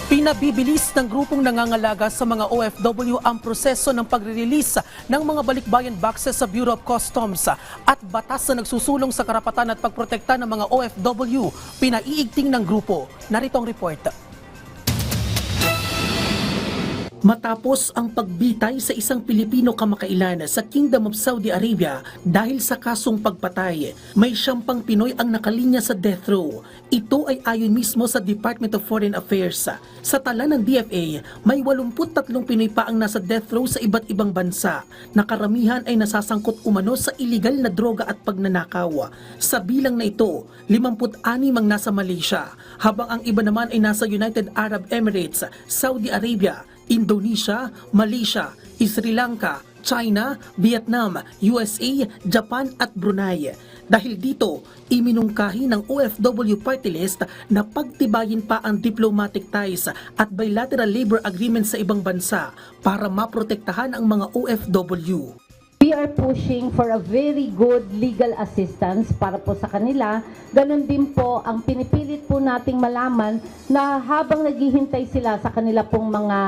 Pinabibilis ng grupong nangangalaga sa mga OFW ang proseso ng pagre-release ng mga balikbayan boxes sa Bureau of Customs at batas na nagsusulong sa karapatan at pagprotekta ng mga OFW. Pinaiigting ng grupo. Narito ang report. Matapos ang pagbitay sa isang Pilipino kamakailan sa Kingdom of Saudi Arabia dahil sa kasong pagpatay, may 10 Pinoy ang nakalinya sa death row. Ito ay ayon mismo sa Department of Foreign Affairs. Sa tala ng DFA, may 83 Pinoy pa ang nasa death row sa iba't ibang bansa na karamihan ay nasasangkot umano sa iligal na droga at pagnanakaw. Sa bilang na ito, 56 ang nasa Malaysia, habang ang iba naman ay nasa United Arab Emirates, Saudi Arabia, Indonesia, Malaysia, Sri Lanka, China, Vietnam, USA, Japan at Brunei. Dahil dito, iminungkahi ng OFW Party List na pagtibayin pa ang diplomatic ties at bilateral labor agreements sa ibang bansa para maprotektahan ang mga OFW. We are pushing for a very good legal assistance para po sa kanila. Ganon din po ang pinipilit po nating malaman na habang naghihintay sila sa kanila pong mga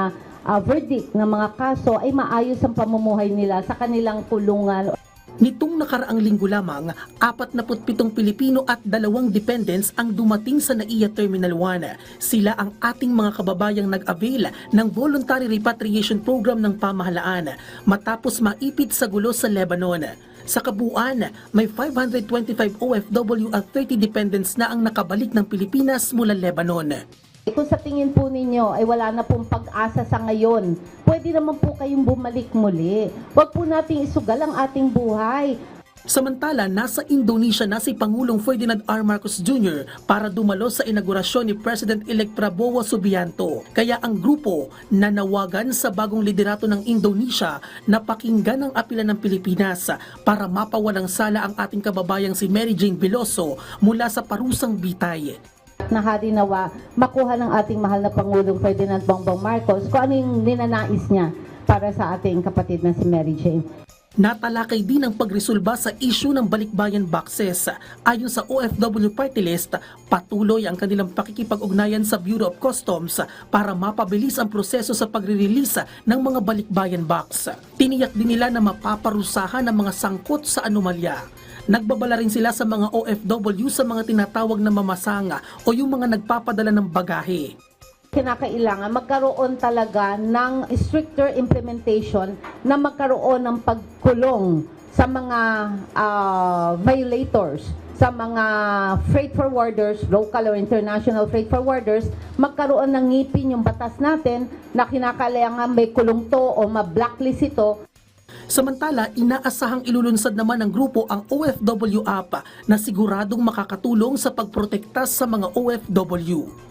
verdict ng mga kaso ay maayos ang pamumuhay nila sa kanilang kulungan. Nitong nakaraang linggo lamang, 47 Pilipino at 2 dependents ang dumating sa NAIA Terminal 1. Sila ang ating mga kababayang nag-avail ng voluntary repatriation program ng pamahalaan matapos maipit sa gulo sa Lebanon. Sa kabuuan, may 525 OFW at 30 dependents na ang nakabalik ng Pilipinas mula Lebanon. Kung sa tingin po ninyo ay wala na pong pag-asa sa ngayon, pwede naman po kayong bumalik muli. Huwag po nating isugal ang ating buhay. Samantala, nasa Indonesia na si Pangulong Ferdinand R. Marcos Jr. para dumalo sa inaugurasyon ni President-elect Prabowo Subianto. Kaya ang grupo nanawagan sa bagong liderato ng Indonesia na pakinggan ang apela ng Pilipinas para mapawalang sala ang ating kababayang si Mary Jane Veloso mula sa parusang bitay. Na hari nawa makuha ng ating mahal na Pangulong Ferdinand Bongbong Marcos kung ano yung ninanais niya para sa ating kapatid na si Mary Jane. Natalakay din ang pagresolba sa issue ng balikbayan boxes. Ayon sa OFW Party List, patuloy ang kanilang pakikipag-ugnayan sa Bureau of Customs para mapabilis ang proseso sa pagre-release ng mga balikbayan box. Tiniyak din nila na mapaparusahan ang mga sangkot sa anomalya. Nagbabala rin sila sa mga OFW sa mga tinatawag na mamasanga o yung mga nagpapadala ng bagahe. Kinakailangan magkaroon talaga ng stricter implementation na magkaroon ng pagkulong sa mga violators, sa mga freight forwarders, local or international freight forwarders, magkaroon ng ngipin yung batas natin na kinakailangan may kulong to o ma-blacklist ito. Samantala, inaasahang ilulunsad naman ng grupo ang OFW app na siguradong makakatulong sa pagprotekta sa mga OFW.